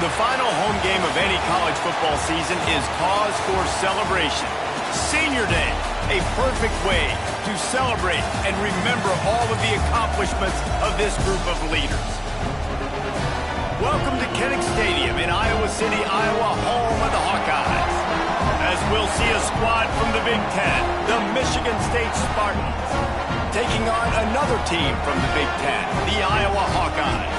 The final home game of any college football season is cause for celebration. Senior Day, a perfect way to celebrate and remember all of the accomplishments of this group of leaders. Welcome to Kinnick Stadium in Iowa City, Iowa, home of the Hawkeyes. As we'll see a squad from the Big Ten, the Michigan State Spartans, taking on another team from the Big Ten, the Iowa Hawkeyes.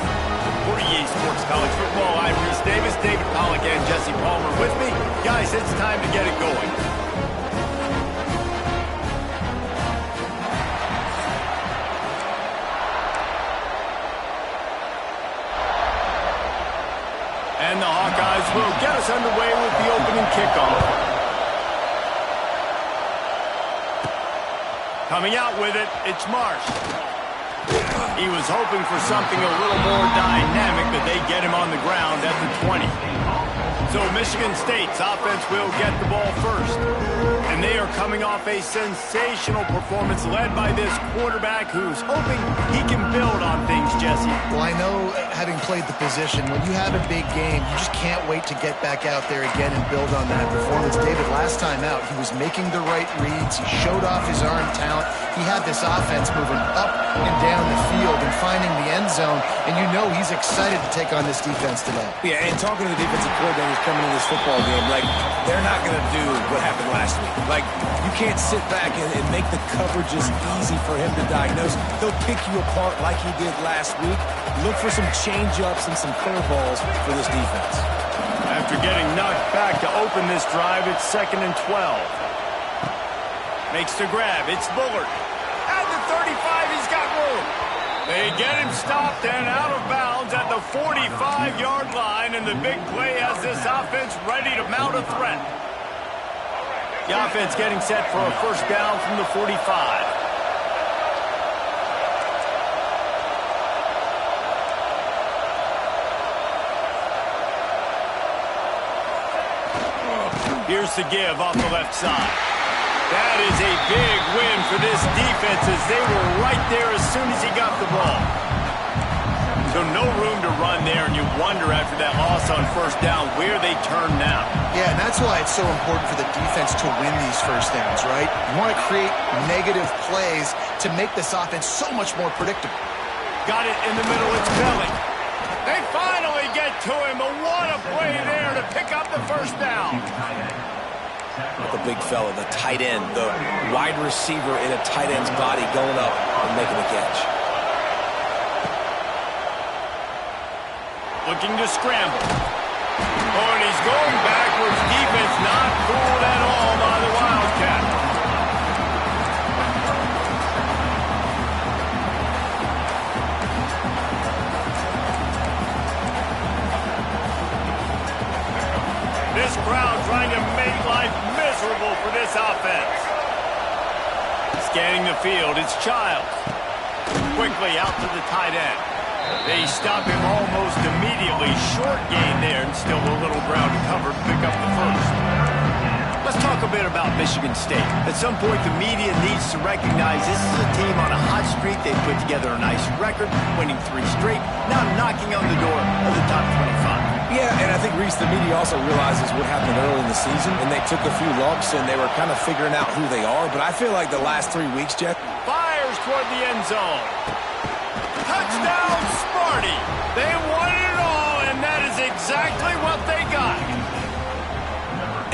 For EA Sports College Football, I'm Reese Davis, David Pollack, and Jesse Palmer with me. Guys, it's time to get it going. And the Hawkeyes will get us underway with the opening kickoff. Coming out with it, it's Marsh. He was hoping for something a little more dynamic, but they get him on the ground at the 20. So Michigan State's offense will get the ball first. And they are coming off a sensational performance led by this quarterback who's hoping he can build on things, Jesse. Well, I know, having played the position, when you have a big game, you just can't wait to get back out there again and build on that performance. David, last time out, he was making the right reads. He showed off his arm talent. He had this offense moving up and down the field and finding the end zone, and you know he's excited to take on this defense today. Yeah, and talking to the defensive coordinators coming into this football game, like, they're not going to do what happened last week. Like, you can't sit back and make the coverages easy for him to diagnose. He'll pick you apart like he did last week. Look for some change-ups and some curveballs for this defense. After getting knocked back to open this drive, it's 2nd and 12. Makes the grab. It's Bullard. At the 35, he's got room. They get him stopped and out of bounds at the 45-yard line, and the big play has this offense ready to mount a threat. The offense getting set for a first down from the 45. Here's the give off the left side. That is a big win for this defense as they were right there as soon as he got the ball. So no room to run there, and you wonder after that loss on first down where they turn now. Yeah, and that's why it's so important for the defense to win these first downs, right? You want to create negative plays to make this offense so much more predictable. Got it in the middle, it's Belly. They finally get to him, but what a play there to pick up the first down. The big fella, the tight end, the wide receiver in a tight end's body going up and making a catch. Looking to scramble. Oh, and he's going backwards. Defense not fooled at all by the Wildcat. This crowd trying to make life miserable for this offense. Scanning the field, it's Childs. Quickly out to the tight end. They stop him almost immediately. Short gain there, and still a little ground to cover to pick up the first. Let's talk a bit about Michigan State. At some point, the media needs to recognize this is a team on a hot streak. They put together a nice record, winning 3 straight, now knocking on the door of the top 25. Yeah, and I think, Reese, the media also realizes what happened early in the season, and they took a few lumps, and they were kind of figuring out who they are. But I feel like the last 3 weeks, Jeff. Fires toward the end zone. Touchdown, Sparty. They won it all, and that is exactly what they got.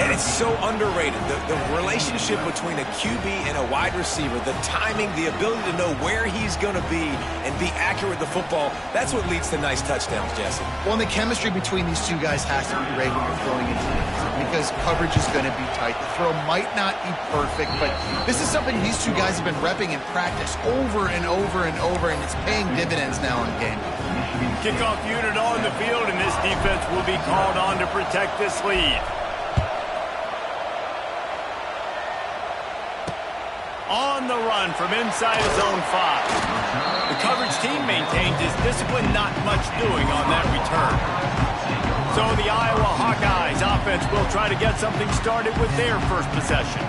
And it's so underrated. The relationship between a QB and a wide receiver, the timing, the ability to know where he's going to be and be accurate with the football, that's what leads to nice touchdowns, Jesse. Well, and the chemistry between these two guys has to be great when you're throwing into the end zone because coverage is going to be tight. The throw might not be perfect, but this is something these two guys have been repping in practice over and over and over, and it's paying dividends now in game. Kickoff unit on the field, and this defense will be called on to protect this lead. On the run from inside his own 5. The coverage team maintains his discipline, not much doing on that return. So the Iowa Hawkeyes offense will try to get something started with their first possession.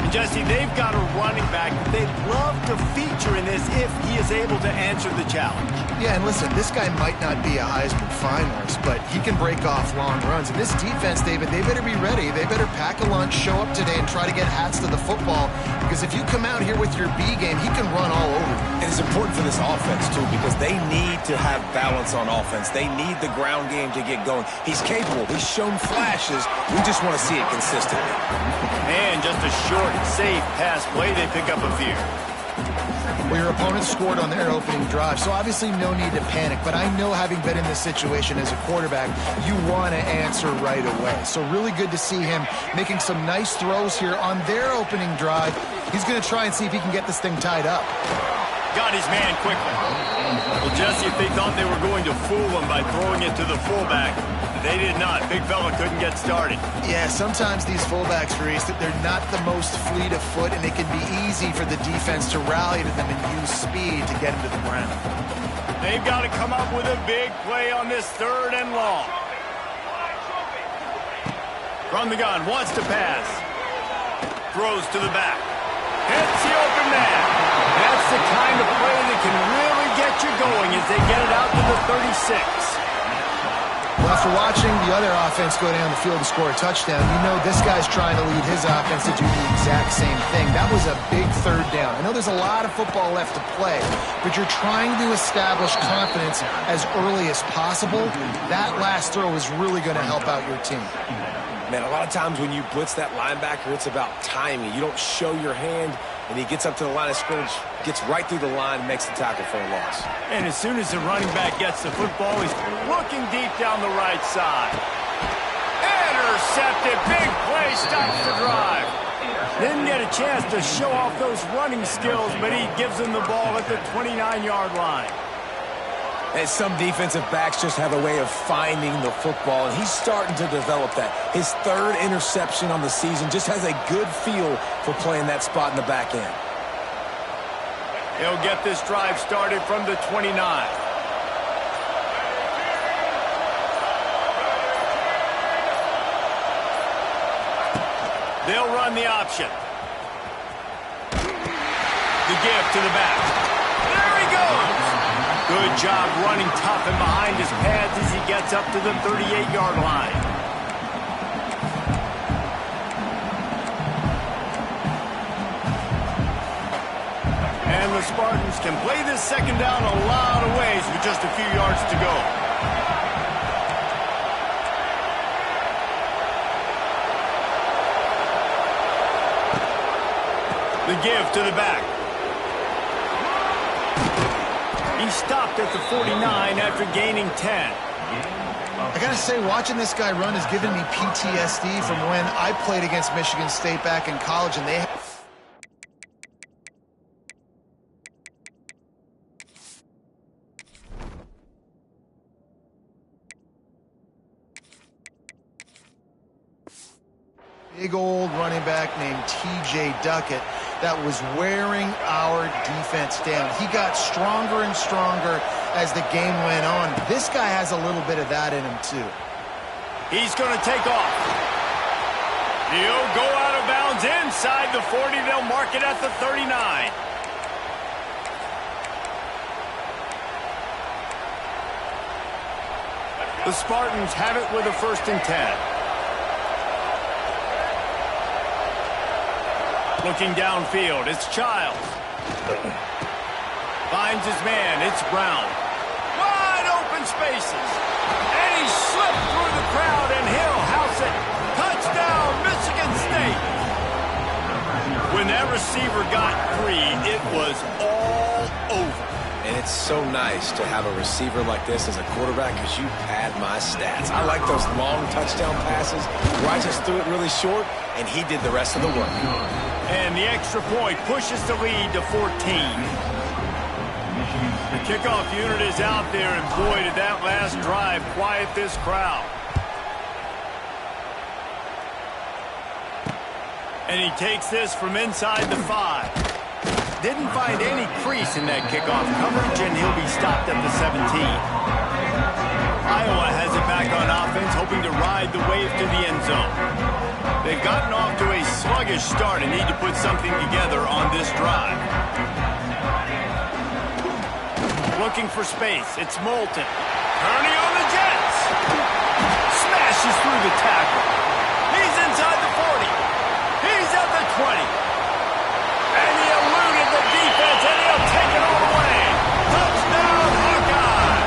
And Jesse, they've got a running back that they'd love to feature in this if he is able to answer the challenge. Yeah, and listen, this guy might not be a Heisman finalist, but he can break off long runs. And this defense, David, they better be ready. They better pack a lunch, show up today, and try to get hats to the football. Because if you come out here with your B game, he can run all over you. And it's important for this offense, too, because they need to have balance on offense. They need the ground game to get going. He's capable. He's shown flashes. We just want to see it consistently. And just a short, safe pass play, they pick up a few. Well, your opponent scored on their opening drive, so obviously no need to panic. But I know, having been in this situation as a quarterback, you want to answer right away. So really good to see him making some nice throws here on their opening drive. He's going to try and see if he can get this thing tied up. Got his man quickly. Well, Jesse, if they thought they were going to fool him by throwing it to the fullback, they did not. Big fella couldn't get started. Yeah, sometimes these fullbacks, Reese, they're not the most fleet of foot, and it can be easy for the defense to rally to them and use speed to get him to the ground. They've got to come up with a big play on this 3rd and long. From the gun, wants to pass. Throws to the back. Hits the open man. That's the kind of play that can really get you going as they get it out to the 36. Well, after watching the other offense go down the field to score a touchdown, you know this guy's trying to lead his offense to do the exact same thing. That was a big 3rd down. I know there's a lot of football left to play, but you're trying to establish confidence as early as possible. That last throw is really going to help out your team. Man, a lot of times when you blitz that linebacker, it's about timing. You don't show your hand, and he gets up to the line of scrimmage, gets right through the line, and makes the tackle for a loss. And as soon as the running back gets the football, he's looking deep down the right side. Intercepted. Big play, stops the drive. Didn't get a chance to show off those running skills, but he gives him the ball at the 29-yard line. And some defensive backs just have a way of finding the football, and he's starting to develop that. His 3rd interception on the season just has a good feel for playing that spot in the back end. He'll get this drive started from the 29. They'll run the option. The give to the back. There he goes. Good job running tough and behind his pads as he gets up to the 38-yard line. And the Spartans can play this 2nd down a lot of ways with just a few yards to go. The give to the back. He stopped at the 49 after gaining 10. I got to say, watching this guy run has given me PTSD from when I played against Michigan State back in college, and they... big old running back named T.J. Duckett that was wearing our defense down. He got stronger and stronger as the game went on. This guy has a little bit of that in him, too. He's going to take off. He'll go out of bounds inside the 40. They'll mark it at the 39. The Spartans have it with a 1st and 10. Looking downfield, it's Childs. Finds his man, it's Brown. Wide open spaces. And he slipped through the crowd, and he'll house it. Touchdown, Michigan State. When that receiver got 3, it was all over. And it's so nice to have a receiver like this as a quarterback because you pad my stats. I like those long touchdown passes where I just threw it really short, and he did the rest of the work. And the extra point pushes the lead to 14. The kickoff unit is out there, and boy, did that last drive quiet this crowd. And he takes this from inside the 5. Didn't find any crease in that kickoff coverage, and he'll be stopped at the 17. Iowa has it back on offense, hoping to ride the wave to the end zone. They've gotten off to a sluggish sluggish start and need to put something together on this drive. Looking for space. It's Moulton. Turning on the Jets. Smashes through the tackle. He's inside the 40. He's at the 20. And he eluded the defense, and he'll take it all the way. Touchdown, Hawkeye!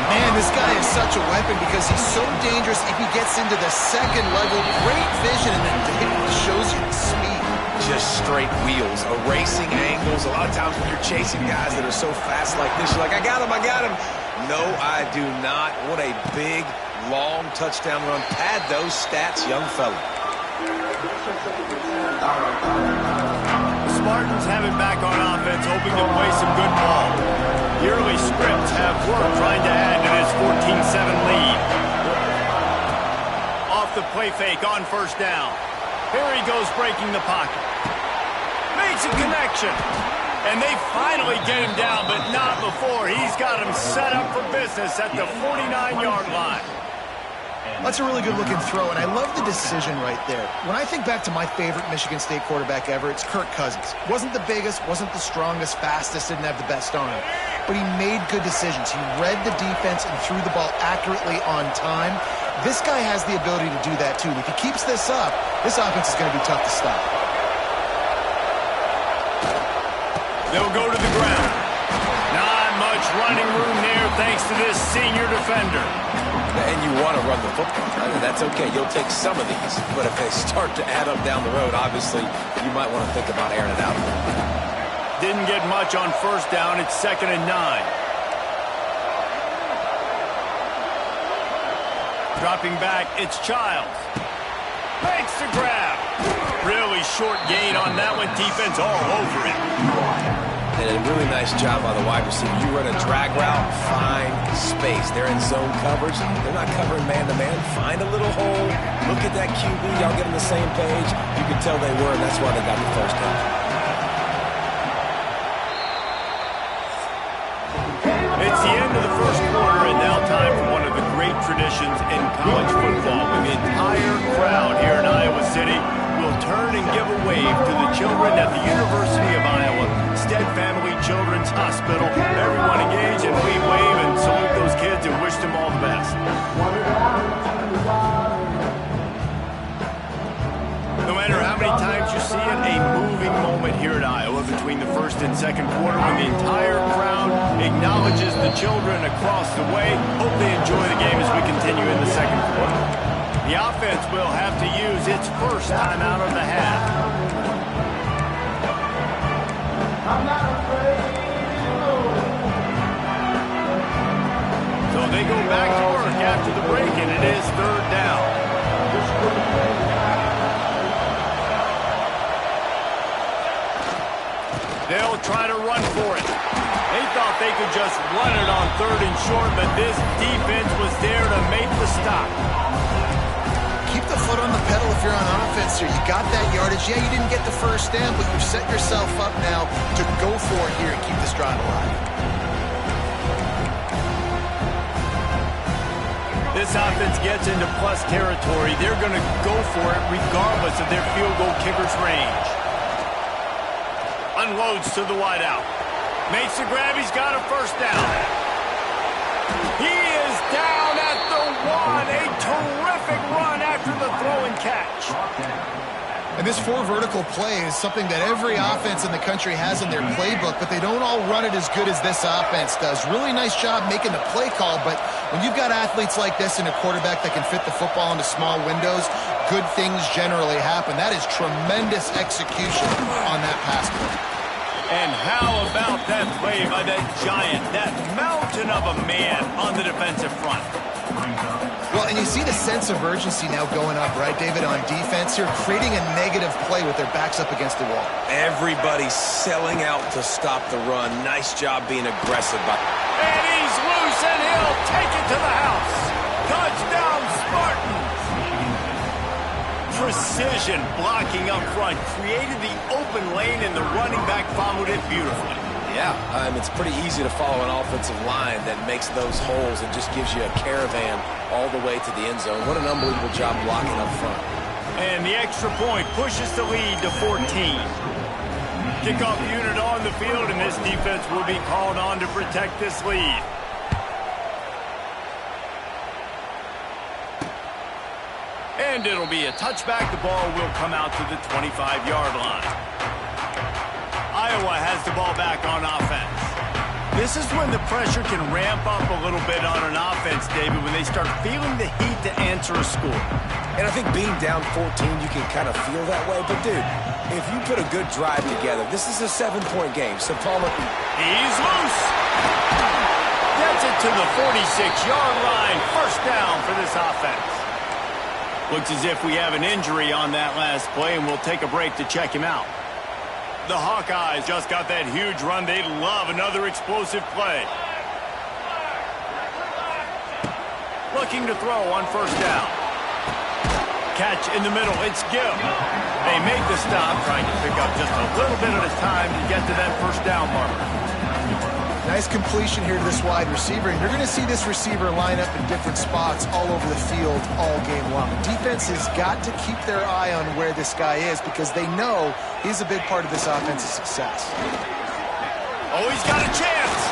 Man, this guy is such a weapon because he's so dangerous if he gets into the second level. Great vision, and then David shows you the speed. Just straight wheels, erasing angles. A lot of times when you're chasing guys that are so fast like this, you're like, I got him, I got him. No, I do not. What a big, long touchdown run. Pad those stats, young fella. The Spartans have it back on offense, hoping to play some good ball. The early scripts have worked trying to add to this 14-7 lead. Off the play fake on first down. Here he goes breaking the pocket. Makes a connection. And they finally get him down, but not before. He's got him set up for business at the 49-yard line. That's a really good-looking throw, and I love the decision right there. When I think back to my favorite Michigan State quarterback ever, it's Kirk Cousins. Wasn't the biggest, wasn't the strongest, fastest, didn't have the best arm. But he made good decisions. He read the defense and threw the ball accurately on time. This guy has the ability to do that, too. And if he keeps this up, this offense is going to be tough to stop. They'll go to the ground. Not much running room there thanks to this senior defender. And you want to run the football. I mean, that's okay. You'll take some of these. But if they start to add up down the road, obviously, you might want to think about airing it out. Didn't get much on first down. It's 2nd and 9. Dropping back, it's Childs. Makes the grab. Really short gain on that one. Defense all over it. And a really nice job by the wide receiver. You run a drag route, find space. They're in zone coverage. They're not covering man-to-man. Find a little hole. Look at that QB. Y'all get on the same page. You can tell they were, and that's why they got the first down. It's the end of the first quarter, and now time for one of the great traditions in college football. With the entire crowd here in Iowa City will turn and give a wave to the children at the University of Iowa Stead Family Children's Hospital. Everyone engage, and we wave and salute those kids and wish them all the best. No matter how many times you see it, a moving moment here at Iowa between the first and second quarter when the entire crowd acknowledges the children across the way. Hope they enjoy the game as we continue in the second quarter. The offense will have to use its first time out of the half. So they go back to work after the break, and it is 3rd down. They'll try to run for it. They thought they could just run it on 3rd and short, but this defense was there to make the stop. Keep the foot on the pedal if you're on offense here. You got that yardage. Yeah, you didn't get the first down, but you've set yourself up now to go for it here and keep this drive alive. This offense gets into plus territory. They're going to go for it regardless of their field goal kicker's range. Unloads to the wideout. Makes the grab. He's got a first down. He is down at the 1. A terrific run after the throw and catch. And this 4 vertical play is something that every offense in the country has in their playbook, but they don't all run it as good as this offense does. Really nice job making the play call, but when you've got athletes like this and a quarterback that can fit the football into small windows, good things generally happen. That is tremendous execution on that pass play. And how about that play by that giant, that mountain of a man on the defensive front? Well, and you see the sense of urgency now going up, right, David, on defense here, creating a negative play with their backs up against the wall. Everybody's selling out to stop the run. Nice job being aggressive. And he's loose, and he'll take it to the house. Touchdown, Spartans! Precision blocking up front created the open lane, and the running back followed it beautifully. Yeah, it's pretty easy to follow an offensive line that makes those holes and just gives you a caravan all the way to the end zone. What an unbelievable job blocking up front. And the extra point pushes the lead to 14. Kickoff unit on the field, and this defense will be called on to protect this lead. And it'll be a touchback. The ball will come out to the 25-yard line. Iowa has the ball back on offense. This is when the pressure can ramp up a little bit on an offense, David, when they start feeling the heat to answer a score. And I think being down 14, you can kind of feel that way. But, dude, if you put a good drive together, this is a 7-point game. So, Palmer, he's loose. Gets it to the 46-yard line. First down for this offense. Looks as if we have an injury on that last play, and we'll take a break to check him out. The Hawkeyes just got that huge run. They'd love another explosive play. Looking to throw on first down. Catch in the middle. It's Gill. They make the stop, trying to pick up just a little bit at a time to get to that first down marker. Nice completion here to this wide receiver, and you're going to see this receiver line up in different spots all over the field all game long. The defense has got to keep their eye on where this guy is because they know he's a big part of this offense's success. Oh, he's got a chance!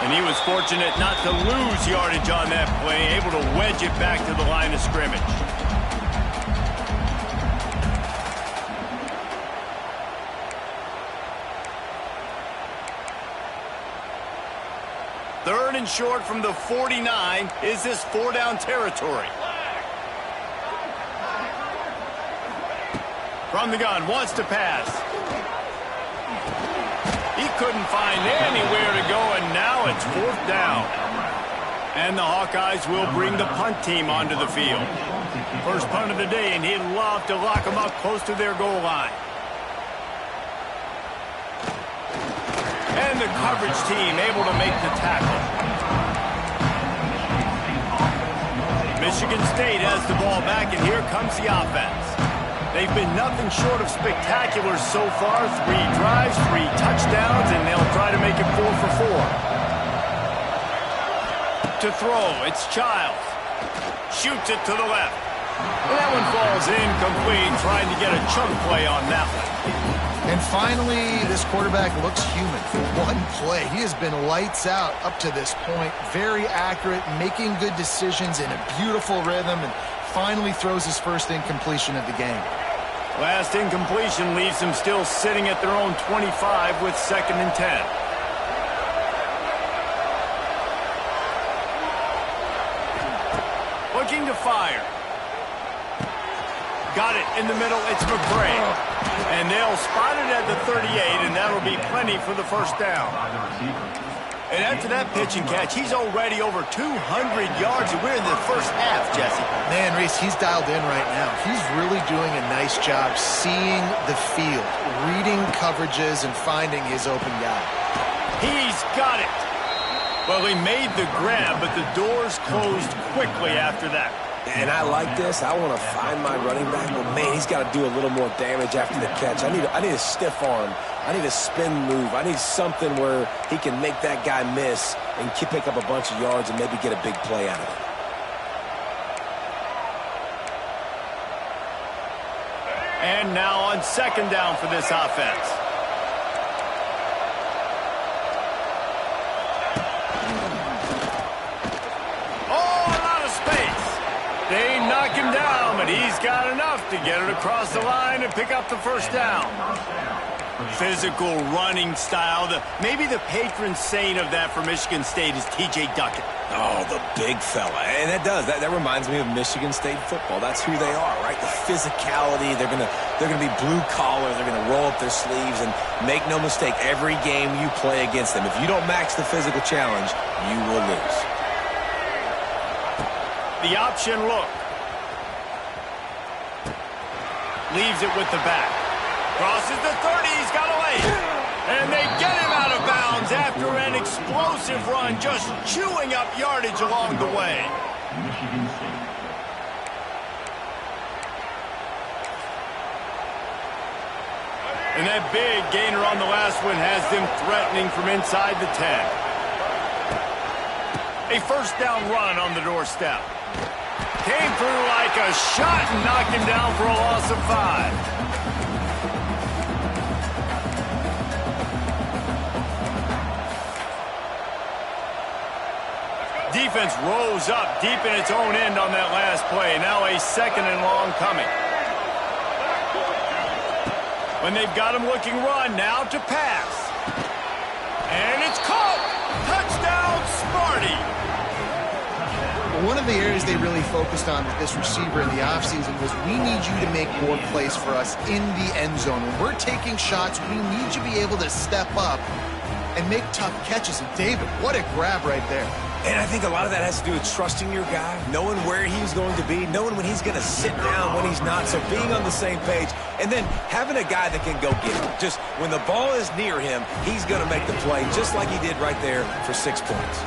And he was fortunate not to lose yardage on that play, able to wedge it back to the line of scrimmage. Third and short from the 49. Is this 4-down territory? From the gun, wants to pass. He couldn't find anywhere to go, and now it's 4th down. And the Hawkeyes will bring the punt team onto the field. First punt of the day, and he'd love to lock them up close to their goal line. And the coverage team able to make the tackle. Michigan State has the ball back, and here comes the offense. They've been nothing short of spectacular so far. 3 drives, 3 touchdowns, and they'll try to make it 4 for 4. To throw, it's Childs. Shoots it to the left. And that one falls incomplete, trying to get a chunk play on that one. And finally, this quarterback looks human for one play. He has been lights out up to this point. Very accurate, making good decisions in a beautiful rhythm, and finally throws his first incompletion of the game. Last incompletion leaves them still sitting at their own 25 with 2nd and 10. Looking to fire. Got it in the middle. It's McBray. And they'll spot it at the 38, and that'll be plenty for the first down. And after that pitch and catch, he's already over 200 yards, and we're in the first half, Jesse. Man, Reese, he's dialed in right now. He's really doing a nice job seeing the field, reading coverages, and finding his open guy. He's got it. Well, he made the grab, but the doors closed quickly after that. And I like this. I want to find my running back, but man, he's got to do a little more damage after the catch. I need a stiff arm. I need a spin move. I need something where he can make that guy miss and pick up a bunch of yards and maybe get a big play out of it. And now on 2nd down for this offense. They knock him down, but he's got enough to get it across the line and pick up the first down. Physical running style. Maybe the patron saint of that for Michigan State is T.J. Duckett. Oh, the big fella. And that reminds me of Michigan State football. That's who they are, right? The physicality. They're gonna be blue collar. They're gonna roll up their sleeves, and make no mistake, every game you play against them, if you don't match the physical challenge, you will lose. The option look. Leaves it with the back. Crosses the 30. He's got away. And they get him out of bounds after an explosive run, just chewing up yardage along the way. And that big gainer on the last one has them threatening from inside the 10. A first down run on the doorstep. Came through like a shot and knocked him down for a loss of 5. Defense rose up deep in its own end on that last play. Now a second and long coming. When they've got him looking run, now to pass. And it's caught. Touchdown, Sparty. Well, one of the areas they really focused on with this receiver in the offseason was we need you to make more plays for us in the end zone. When we're taking shots, we need you to be able to step up and make tough catches. And David, what a grab right there. And I think a lot of that has to do with trusting your guy, knowing where he's going to be, knowing when he's going to sit down, when he's not, so being on the same page, and then having a guy that can go get it. Just when the ball is near him, he's going to make the play, just like he did right there for 6 points.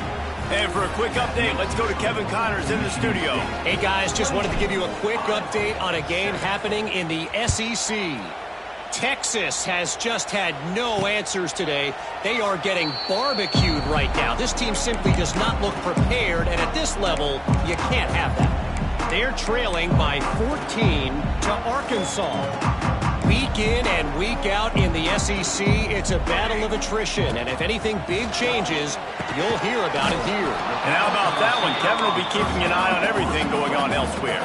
And for a quick update, let's go to Kevin Connors in the studio. Hey, guys, just wanted to give you a quick update on a game happening in the SEC. Texas has just had no answers today. They are getting barbecued right now. This team simply does not look prepared, and at this level, you can't have that. They're trailing by 14 to Arkansas. Week in and week out in the SEC, it's a battle of attrition, and if anything big changes, you'll hear about it here. And how about that one? Kevin will be keeping an eye on everything going on elsewhere.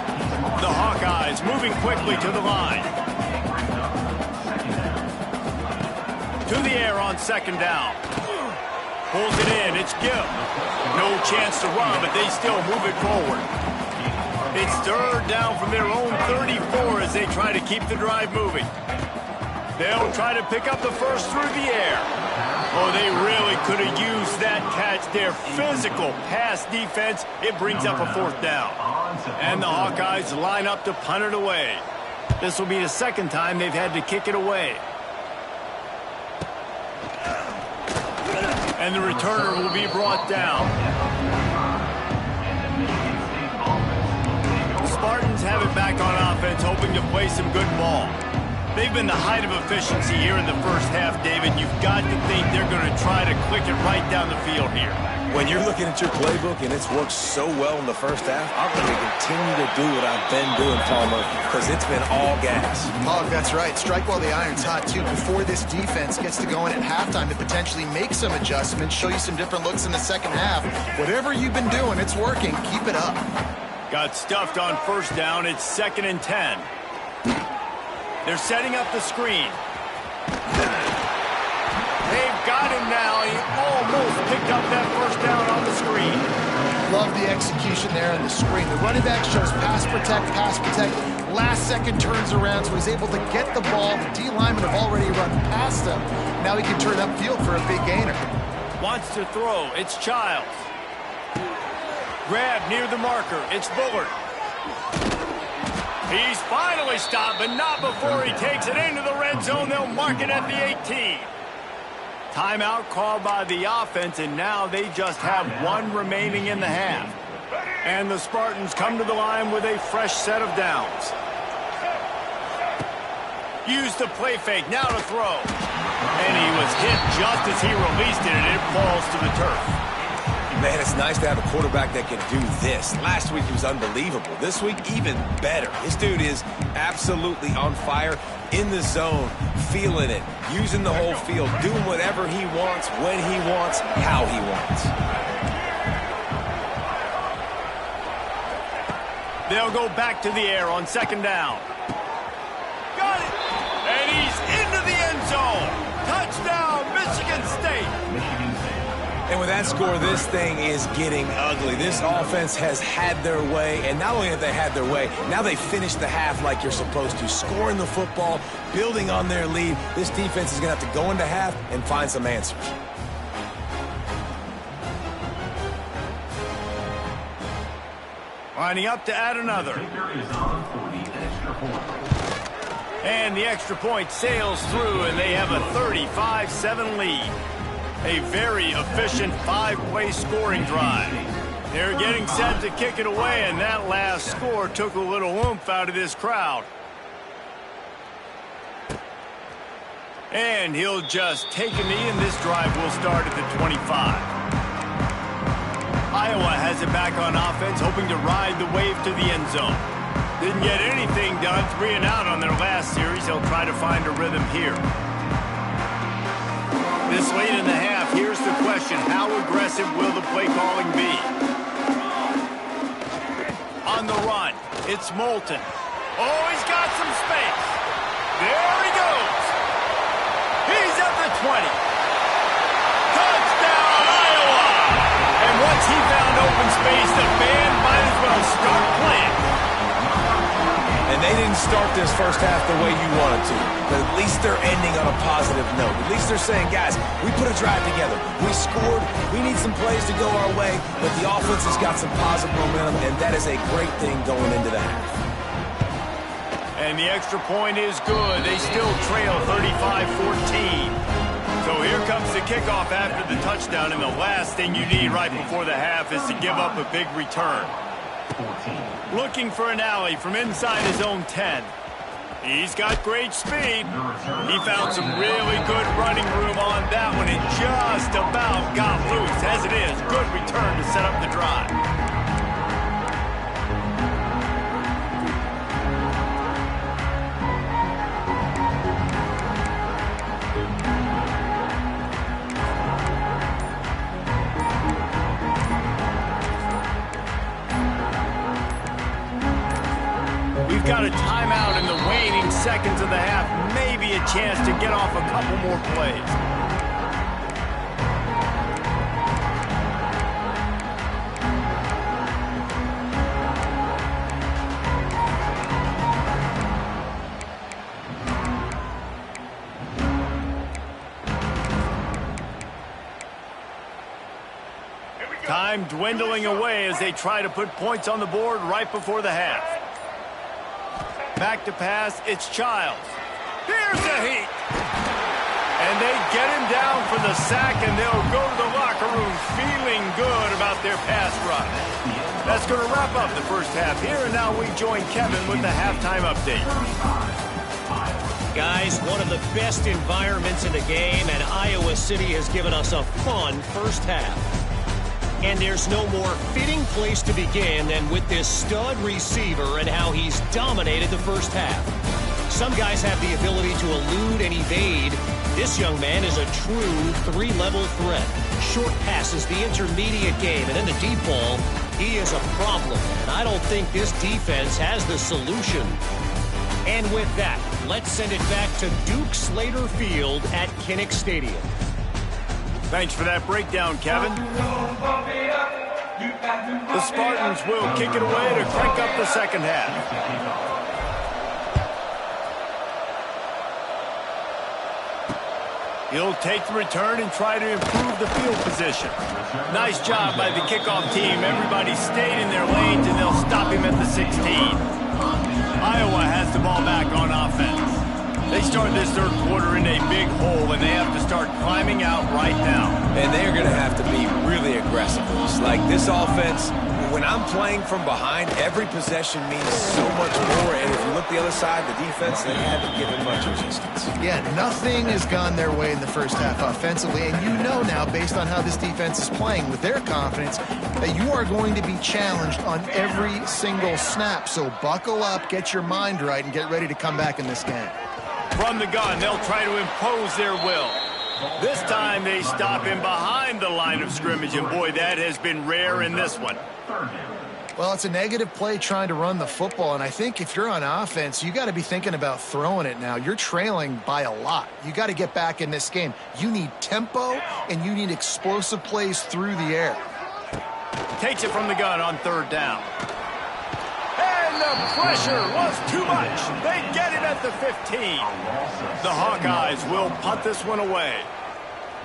The Hawkeyes moving quickly to the line. To the air on second down. Pulls it in. It's Gibb. No chance to run, but they still move it forward. It's third down from their own 34 as they try to keep the drive moving. They'll try to pick up the first through the air. Oh, they really could have used that catch. Their physical pass defense, it brings up a fourth down. And the Hawkeyes line up to punt it away. This will be the second time they've had to kick it away. And the returner will be brought down. The Spartans have it back on offense, hoping to play some good ball. They've been the height of efficiency here in the first half, David. You've got to think they're going to try to click it right down the field here. When you're looking at your playbook and it's worked so well in the first half, I'm going to continue to do what I've been doing, Palmer, because it's been all gas. Hog, that's right. Strike while the iron's hot, too, before this defense gets to going at halftime to potentially make some adjustments, show you some different looks in the second half. Whatever you've been doing, it's working. Keep it up. Got stuffed on first down. It's 2nd and 10. They're setting up the screen. They've got him now. He almost picked up that first down on the screen. Love the execution there on the screen. The running back shows pass protect. Last second turns around, so he's able to get the ball. The D linemen have already run past him. Now he can turn upfield for a big gainer. Wants to throw. It's Childs. Grab near the marker. It's Bullard. He's finally stopped, but not before he takes it into the red zone. They'll mark it at the 18. Timeout called by the offense, and now they just have one remaining in the half. And the Spartans come to the line with a fresh set of downs. Use the play fake, now to throw. And he was hit just as he released it, and it falls to the turf. Man, it's nice to have a quarterback that can do this. Last week he was unbelievable. This week, even better. This dude is absolutely on fire, in the zone, feeling it, using the whole field, doing whatever he wants, when he wants, how he wants. They'll go back to the air on second down. Got it! And he's into the end zone. Touchdown, Michigan State. And with that score, this thing is getting ugly. This offense has had their way, and not only have they had their way, now they finished the half like you're supposed to, scoring the football, building on their lead. This defense is going to have to go into half and find some answers. Lining up to add another. And the extra point sails through, and they have a 35-7 lead. A very efficient 5-play scoring drive. They're getting set to kick it away, and that last score took a little oomph out of this crowd. And he'll just take a knee, and this drive will start at the 25. Iowa has it back on offense, hoping to ride the wave to the end zone. Didn't get anything done, 3 and out on their last series. They'll try to find a rhythm here. This late in the half, here's the question. How aggressive will the play calling be? On the run, it's Moulton. Oh, he's got some space. There he goes. He's at the 20. Touchdown, Iowa! And once he found open space, the band might as well start playing. And they didn't start this first half the way you wanted to. But at least they're ending on a positive note. At least they're saying, guys, we put a drive together. We scored. We need some plays to go our way. But the offense has got some positive momentum, and that is a great thing going into the half. And the extra point is good. They still trail 35-14. So here comes the kickoff after the touchdown, and the last thing you need right before the half is to give up a big return. Looking for an alley from inside his own 10. He's got great speed. He found some really good running room on that one and just about got loose. As it is, good return to set up the drive. Got a timeout in the waning seconds of the half. Maybe a chance to get off a couple more plays. Time dwindling away as they try to put points on the board right before the half. Back to pass, it's Childs. Here's a heat. And they get him down for the sack, and they'll go to the locker room feeling good about their pass rush. That's going to wrap up the first half here, and now we join Kevin with the halftime update. Guys, one of the best environments in the game, and Iowa City has given us a fun first half. And there's no more fitting place to begin than with this stud receiver and how he's dominated the first half. Some guys have the ability to elude and evade. This young man is a true three-level threat. Short passes, the intermediate game, and then the deep ball. He is a problem, and I don't think this defense has the solution. And with that, let's send it back to Duke Slater Field at Kinnick Stadium. Thanks for that breakdown, Kevin. The Spartans will kick it away to crank up the second half. He'll take the return and try to improve the field position. Nice job by the kickoff team. Everybody stayed in their lanes, and they'll stop him at the 16. Iowa has the ball back on offense. They start this third quarter in a big hole, and they have to start climbing out right now. And they're going to have to be really aggressive. It's like this offense, when I'm playing from behind, every possession means so much more. And if you look the other side, the defense, they haven't given much resistance. Yeah, nothing has gone their way in the first half offensively. And you know now, based on how this defense is playing with their confidence, that you are going to be challenged on every single snap. So buckle up, get your mind right, and get ready to come back in this game. From the gun, they'll try to impose their will. This time they stop him behind the line of scrimmage, and boy, that has been rare in this one. Well, it's a negative play trying to run the football, and I think if you're on offense, you got to be thinking about throwing it now. You're trailing by a lot. You got to get back in this game. You need tempo, and you need explosive plays through the air. Takes it from the gun on third down. And the pressure was too much. They get him at the 15. The Hawkeyes will punt this one away.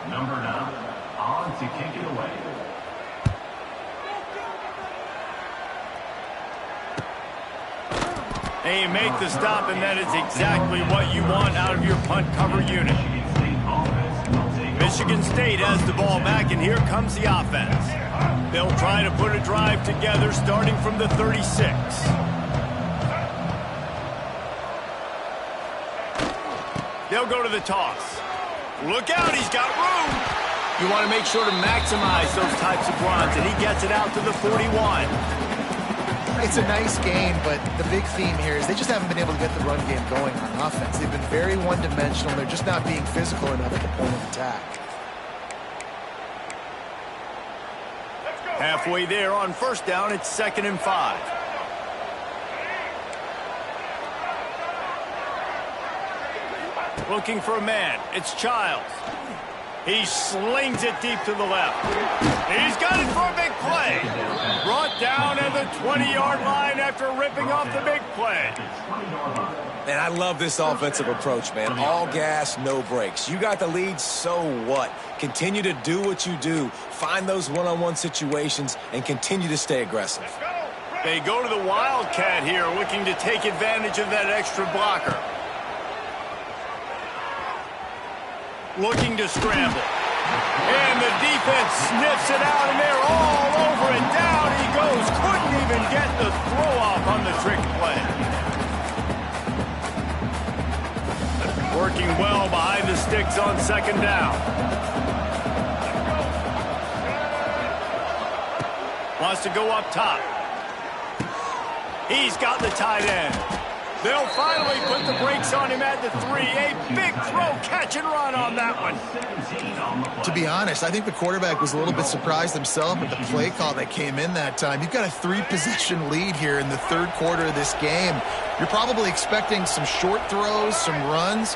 Number 9 on to kick it away. They make the stop, and that is exactly what you want out of your punt cover unit. Michigan State has the ball back, and here comes the offense. They'll try to put a drive together starting from the 36. They'll go to the toss. Look out, he's got room. You want to make sure to maximize those types of runs, and he gets it out to the 41. It's a nice game, but the big theme here is they just haven't been able to get the run game going on offense. They've been very one-dimensional. They're just not being physical enough at the point of attack. Halfway there on first down, it's 2nd and 5. Looking for a man. It's Childs. He slings it deep to the left. He's got it for a big play. Brought down at the 20-yard line after ripping off the big play. Man, I love this offensive approach, man. All gas, no brakes. You got the lead, so what? Continue to do what you do. Find those one-on-one situations and continue to stay aggressive. They go to the Wildcat here, looking to take advantage of that extra blocker. Looking to scramble. And the defense sniffs it out, and they're all over it. Down he goes. Couldn't even get the throw off on the trick play. Working well behind the sticks on 2nd down. Wants to go up top. He's got the tight end. They'll finally put the brakes on him at the 3. A big throw, catch and run on that one. To be honest, I think the quarterback was a little bit surprised himself with the play call that came in that time. You've got a 3-possession lead here in the 3rd quarter of this game. You're probably expecting some short throws, some runs.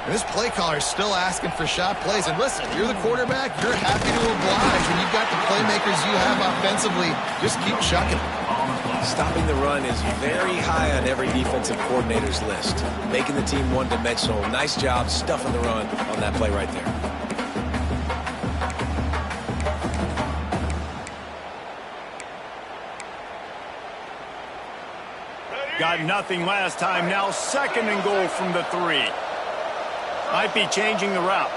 And this play caller is still asking for shot plays. And listen, you're the quarterback. You're happy to oblige. When you've got the playmakers you have offensively, just keep chucking it. Stopping the run is very high on every defensive coordinator's list. Making the team one-dimensional. Nice job stuffing the run on that play right there. Got nothing last time. Now 2nd and goal from the 3. Might be changing the route.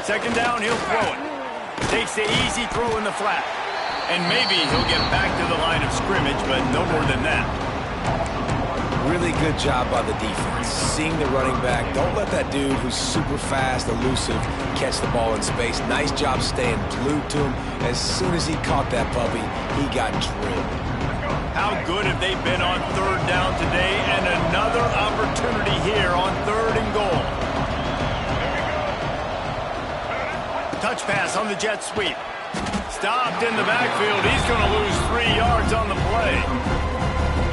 2nd down, he'll throw it. Takes the easy throw in the flat. And maybe he'll get back to the line of scrimmage, but no more than that. Really good job by the defense. Seeing the running back. Don't let that dude who's super fast, elusive, catch the ball in space. Nice job staying glued to him. As soon as he caught that puppy, he got drilled. How good have they been on 3rd down today? And another opportunity here on 3rd and goal. Touch pass on the jet sweep. Stopped in the backfield. He's going to lose 3 yards on the play.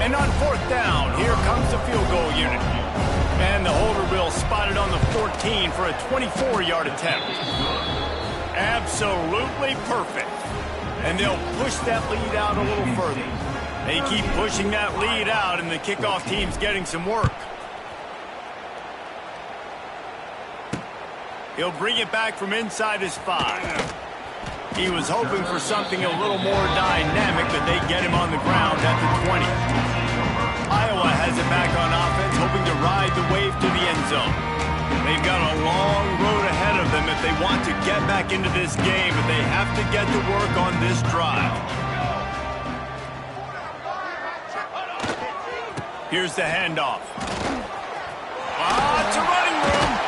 And on 4th down, here comes the field goal unit. And the holder will spot it on the 14 for a 24-yard attempt. Absolutely perfect. And they'll push that lead out a little further. They keep pushing that lead out, and the kickoff team's getting some work. He'll bring it back from inside his 5. He was hoping for something a little more dynamic, but they get him on the ground at the 20. Iowa has it back on offense, hoping to ride the wave to the end zone. They've got a long road ahead of them if they want to get back into this game, but they have to get to work on this drive. Here's the handoff. It's a running room.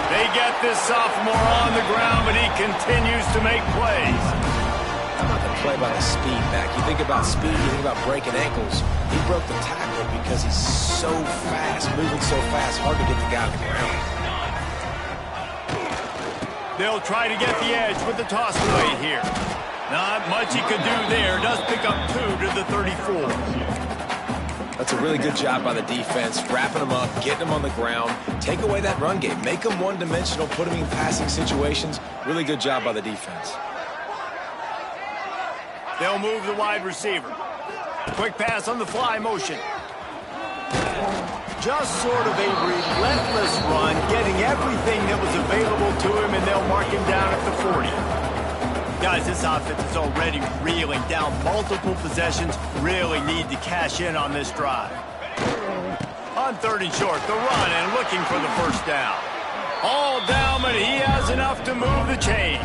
They get this sophomore on the ground, but he continues to make plays. How about the play by the speed back? You think about speed, you think about breaking ankles. He broke the tackle because he's so fast, moving so fast, hard to get the guy on the ground. They'll try to get the edge with the toss play here. Not much he could do there. Does pick up 2 to the 34. That's a really good job by the defense, wrapping them up, getting them on the ground. Take away that run game. Make them one-dimensional, put them in passing situations. Really good job by the defense. They'll move the wide receiver. Quick pass on the fly motion. Just sort of a relentless run, getting everything that was available to him, and they'll mark him down at the 40. Guys, this offense is already reeling down multiple possessions. Really need to cash in on this drive. On 3rd and short, the run and looking for the first down. All down, but he has enough to move the chains.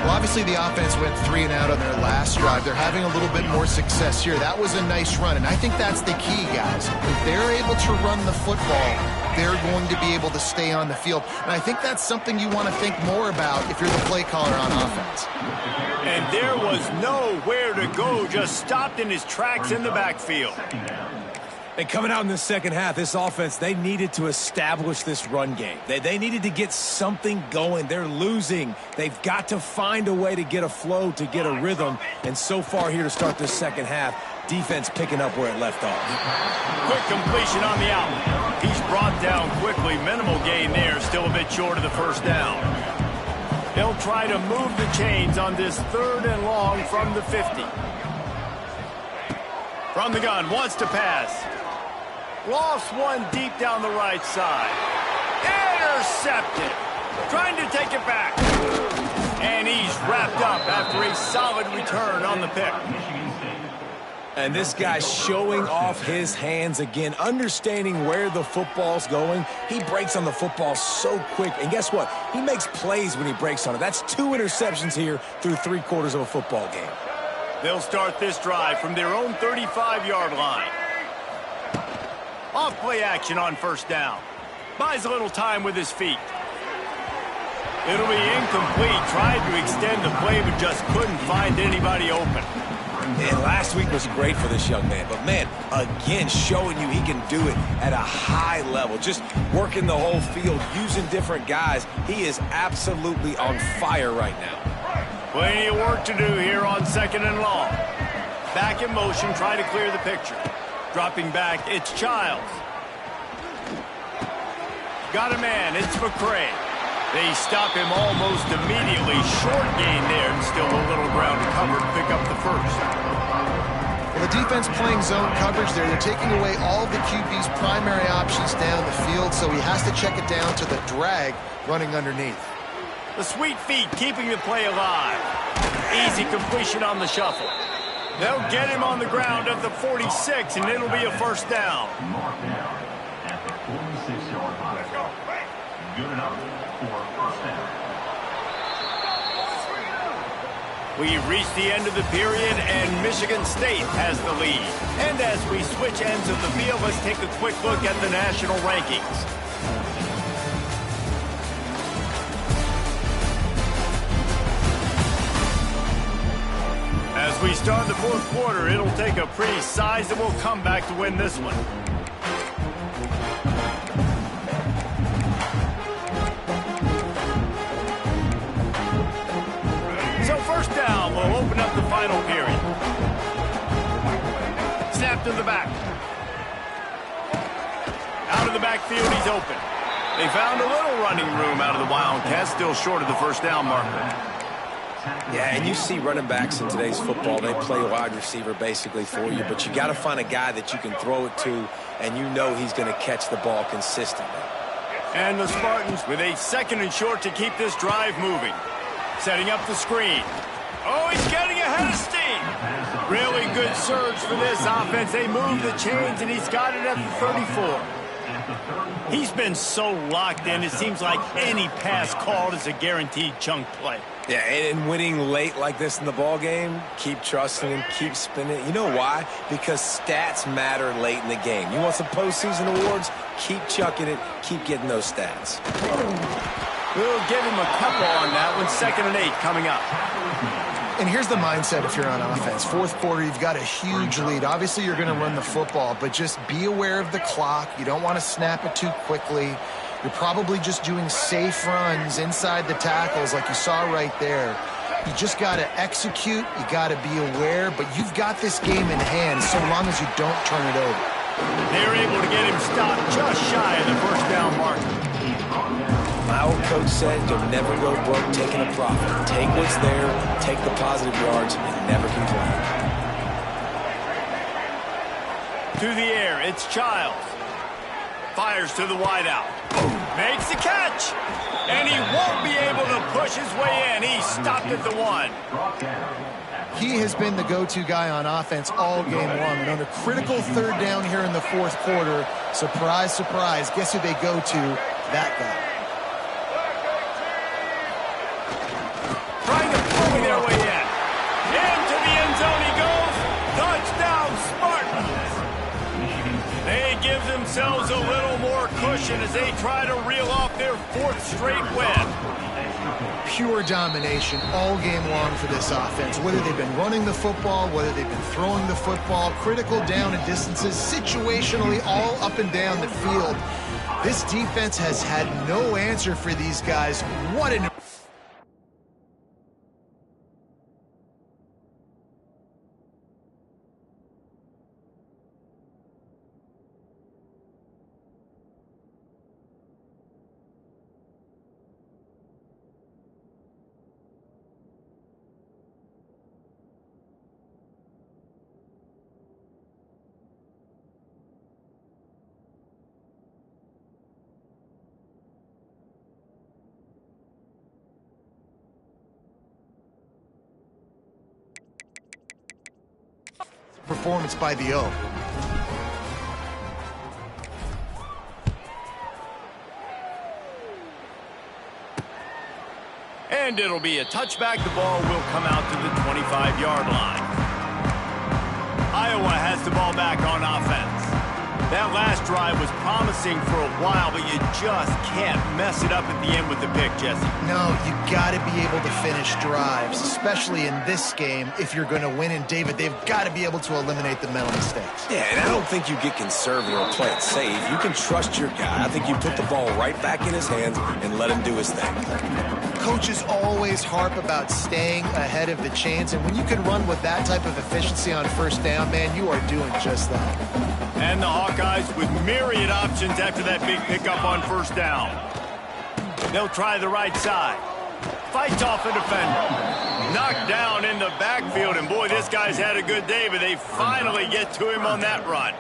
Well, obviously the offense went 3 and out on their last drive. They're having a little bit more success here. That was a nice run, and I think that's the key, guys. If they're able to run the football, they're going to be able to stay on the field. And I think that's something you want to think more about if you're the play caller on offense. And there was nowhere to go, just stopped in his tracks in the backfield. And coming out in the second half, this offense, they needed to establish this run game. They needed to get something going. They're losing. They've got to find a way to get a flow, to get a rhythm. And so far here to start this second half, defense picking up where it left off. Quick completion on the out. He's brought down quickly. Minimal gain there, still a bit short of the first down. They'll try to move the chains on this 3rd and long from the 50. From the gun, wants to pass. Lost one deep down the right side. Intercepted. Trying to take it back. And he's wrapped up after a solid return on the pick. And this guy's showing off his hands again, understanding where the football's going. He breaks on the football so quick. And guess what? He makes plays when he breaks on it. That's 2 interceptions here through 3 quarters of a football game. They'll start this drive from their own 35-yard line. Off play action on first down. Buys a little time with his feet. It'll be incomplete. Tried to extend the play, but just couldn't find anybody open. And last week was great for this young man. But, man, again, showing you he can do it at a high level. Just working the whole field, using different guys. He is absolutely on fire right now. Plenty of work to do here on 2nd and long. Back in motion, try to clear the picture. Dropping back, it's Childs. Got a man, it's McCray. They stop him almost immediately. Short gain there, and still a little ground to cover to pick up the first. Well, the defense playing zone coverage there. They're taking away all of the QB's primary options down the field, so he has to check it down to the drag running underneath. The sweet feet keeping the play alive. Easy completion on the shuffle. They'll get him on the ground at the 46, and it'll be a first down. Marked down at the 46-yard line. Good enough for first down. We've reached the end of the period, and Michigan State has the lead. And as we switch ends of the field, let's take a quick look at the national rankings. As we start the 4th quarter, it'll take a pretty sizable comeback to win this one. So first down will open up the final period. Snap to the back. Out of the backfield, he's open. They found a little running room out of the Wildcats, still short of the first down marker. Yeah, and you see running backs in today's football, they play wide receiver basically for you, but you got to find a guy that you can throw it to, and you know he's going to catch the ball consistently. And the Spartans with a 2nd and short to keep this drive moving. Setting up the screen. Oh, he's getting ahead of steam. Really good surge for this offense. They move the chains, and he's got it at the 34. He's been so locked in, it seems like any pass called is a guaranteed chunk play. Yeah, and winning late like this in the ball game, keep trusting him, keep spinning. You know why? Because stats matter late in the game. You want some postseason awards? Keep chucking it, keep getting those stats. We'll give him a couple on that one. 2nd and 8 coming up. And here's the mindset if you're on offense. 4th quarter, you've got a huge lead. Obviously, you're going to run the football, but just be aware of the clock. You don't want to snap it too quickly. You're probably just doing safe runs inside the tackles like you saw right there. You just got to execute. You got to be aware, but you've got this game in hand so long as you don't turn it over. They're able to get him stopped just shy of the first down marker. My old coach said you'll never go broke taking a profit. Take what's there, take the positive yards, and never complain. To the air, it's Childs. Fires to the wideout. Makes the catch. And he won't be able to push his way in. He stopped at the 1. He has been the go-to guy on offense all game long. And on a critical 3rd down here in the 4th quarter, surprise, surprise, guess who they go to? That guy. Trying to pull their way in. Into the end zone he goes. Touchdown, Spartans. They give give themselves a little more cushion as they try to reel off their 4th straight win. Pure domination all game long for this offense. Whether they've been running the football, whether they've been throwing the football, critical down and distances, situationally all up and down the field. This defense has had no answer for these guys. What an... performance by the O. And it'll be a touchback. The ball will come out to the 25-yard line. Iowa has the ball back on offense. That last drive was promising for a while, but you just can't mess it up at the end with the pick, Jesse. No, you got to be able to finish drives, especially in this game. If you're going to win, and David, they've got to be able to eliminate the mental mistakes. Yeah, and I don't think you get conservative or play it safe. You can trust your guy. I think you put the ball right back in his hands and let him do his thing. Coaches always harp about staying ahead of the chains, and when you can run with that type of efficiency on first down, man, you are doing just that. And the Hawkeyes with myriad options after that big pickup on first down. They'll try the right side. Fights off a defender. Knocked down in the backfield, and boy, this guy's had a good day, but they finally get to him on that run.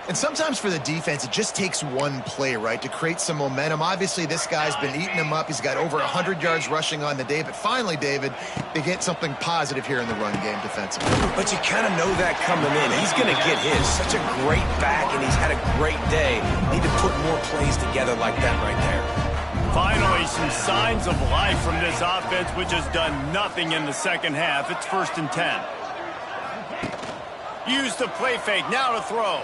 And sometimes for the defense, it just takes one play, right, to create some momentum. Obviously, this guy's been eating them up. He's got over 100 yards rushing on the day. But finally, David, they get something positive here in the run game defensively. But you kind of know that coming in. He's going to get his. Such a great back, and he's had a great day. Need to put more plays together like that right there. Finally, some signs of life from this offense, which has done nothing in the second half. It's 1st and 10. Use the play fake. Now to throw.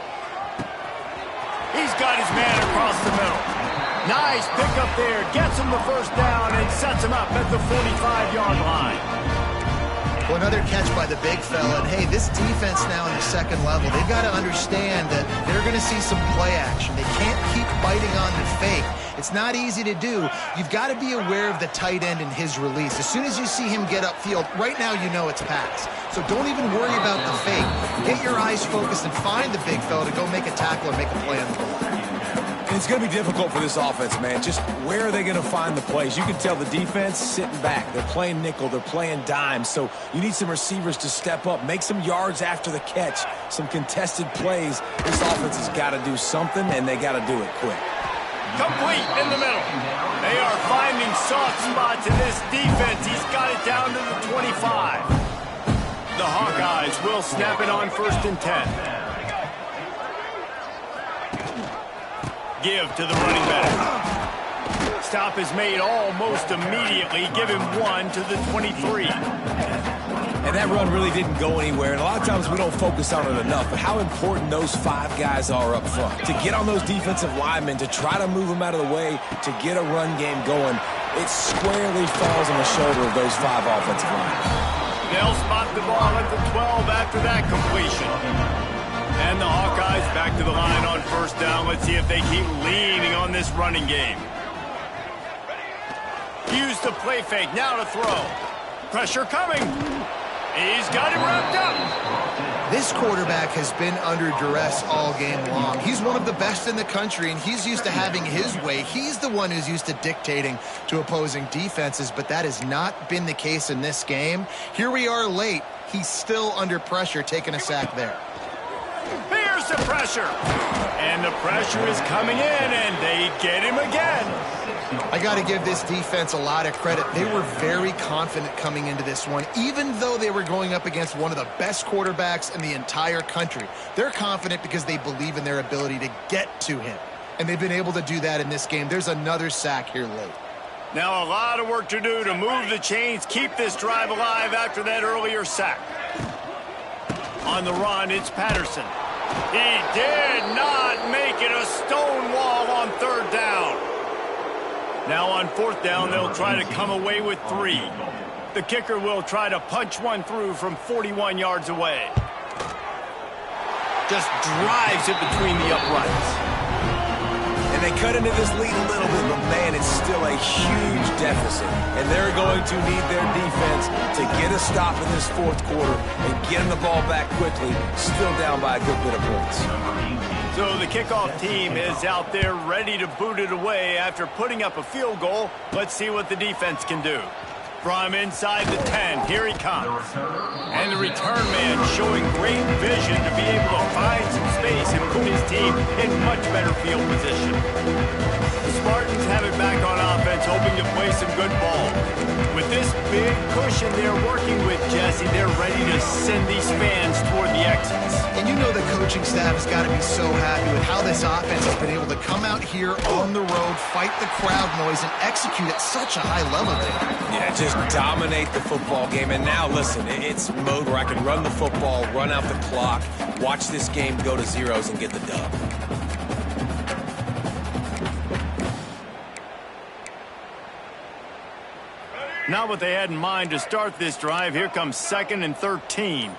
He's got his man across the middle. Nice pickup there. Gets him the first down and sets him up at the 45-yard line. Well, another catch by the big fella. And, hey, this defense now in the second level, they've got to understand that they're going to see some play action. They can't keep biting on the fake. It's not easy to do. You've got to be aware of the tight end and his release. As soon as you see him get upfield, right now you know it's pass. So don't even worry about the fake. Get your eyes focused and find the big fella to go make a tackle or make a play on the ball. And it's going to be difficult for this offense, man. Just where are they going to find the plays? You can tell the defense sitting back. They're playing nickel. They're playing dime. So you need some receivers to step up, make some yards after the catch, some contested plays. This offense has got to do something, and they got to do it quick. Complete in the middle. They are finding soft spots in this defense. He's got it down to the 25. The Hawkeyes will snap it on 1st and 10. Give to the running back. Stop is made almost immediately. Give him 1 to the 23. And that run really didn't go anywhere, and a lot of times we don't focus on it enough, but how important those 5 guys are up front. To get on those defensive linemen, to try to move them out of the way, to get a run game going, it squarely falls on the shoulder of those 5 offensive linemen. They'll spot the ball at the 12 after that completion. And the Hawkeyes back to the line on first down. Let's see if they keep leaning on this running game. Use the play fake. Now to throw. Pressure coming. He's got him wrapped up. This quarterback has been under duress all game long. He's one of the best in the country, and he's used to having his way. He's the one who's used to dictating to opposing defenses, but that has not been the case in this game. Here we are late. He's still under pressure, taking a sack there. Here's the pressure. And the pressure is coming in, and they get him again. I got to give this defense a lot of credit. They were very confident coming into this one, even though they were going up against one of the best quarterbacks in the entire country. They're confident because they believe in their ability to get to him, and they've been able to do that in this game. There's another sack here late. Now a lot of work to do to move the chains, keep this drive alive after that earlier sack. On the run, it's Patterson. He did not make it a stone wall on third down. Now on fourth down, they'll try to come away with 3. The kicker will try to punch one through from 41 yards away. Just drives it between the uprights. And they cut into this lead a little bit, but man, it's still a huge deficit. And they're going to need their defense to get a stop in this fourth quarter and get them the ball back quickly, still down by a good bit of points. So the kickoff team is out there ready to boot it away after putting up a field goal. Let's see what the defense can do. From inside the 10, here he comes. And the return man showing great vision to be able to find some space and put his team in much better field position. The Spartans have it back on offense, hoping to play some good ball. With this big cushion they're working with, Jesse, they're ready to send these fans toward the exits. And you know the coaching staff has got to be so happy with how this offense has been able to come out here on the road, fight the crowd noise, and execute at such a high level there. Yeah, just dominate the football game. And now, listen, it's mode where I can run the football, run out the clock, watch this game go to zeros and get the dub. Not what they had in mind to start this drive. Here comes 2nd and 13.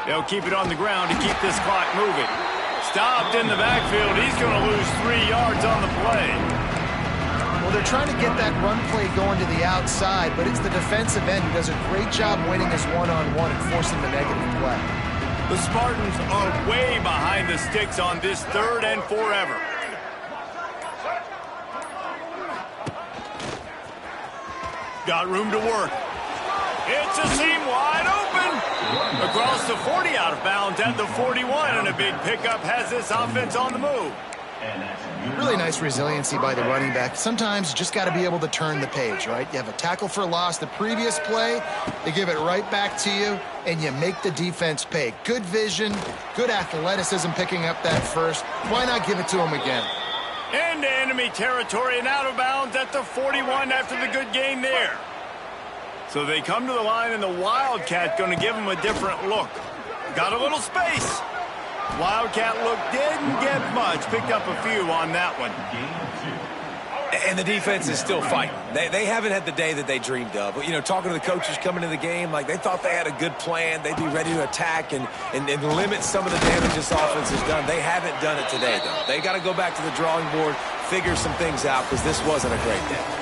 They'll keep it on the ground to keep this clock moving. Stopped in the backfield. He's going to lose 3 yards on the play. Well, they're trying to get that run play going to the outside, but it's the defensive end who does a great job winning his one-on-one and forcing the negative play. The Spartans are way behind the sticks on this 3rd and forever. Got room to work. It's a seam wide open. Across the 40, out of bounds at the 41, and a big pickup has this offense on the move. Really nice resiliency by the running back. Sometimes you just got to be able to turn the page, right? You have a tackle for loss the previous play, they give it right back to you, and you make the defense pay. Good vision, good athleticism picking up that first. Why not give it to him again? Into enemy territory and out of bounds at the 41 after the good gain there. So they come to the line, and the Wildcat going to give them a different look. Got a little space. Wildcat look didn't get much. Picked up a few on that one. And the defense is still fighting. They haven't had the day that they dreamed of. But, you know, talking to the coaches coming into the game, like they thought they had a good plan. They'd be ready to attack and limit some of the damage this offense has done. They haven't done it today, though. They got to go back to the drawing board, figure some things out, because this wasn't a great day.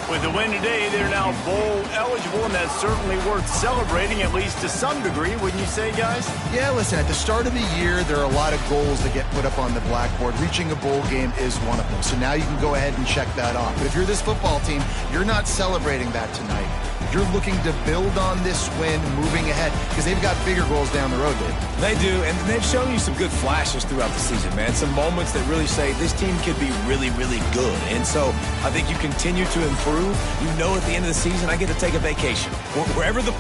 With the win today, they're now bowl eligible, and that's certainly worth celebrating, at least to some degree, wouldn't you say, guys? Yeah, listen, at the start of the year, there are a lot of goals that get put up on the blackboard. Reaching a bowl game is one of them. So now you can go ahead and check that off. But if you're this football team, you're not celebrating that tonight. You're looking to build on this win moving ahead because they've got bigger goals down the road, Dave. They do, and they've shown you some good flashes throughout the season, man. Some moments that really say this team could be really, really good. And so I think you continue to improve. You know at the end of the season, I get to take a vacation. Wherever the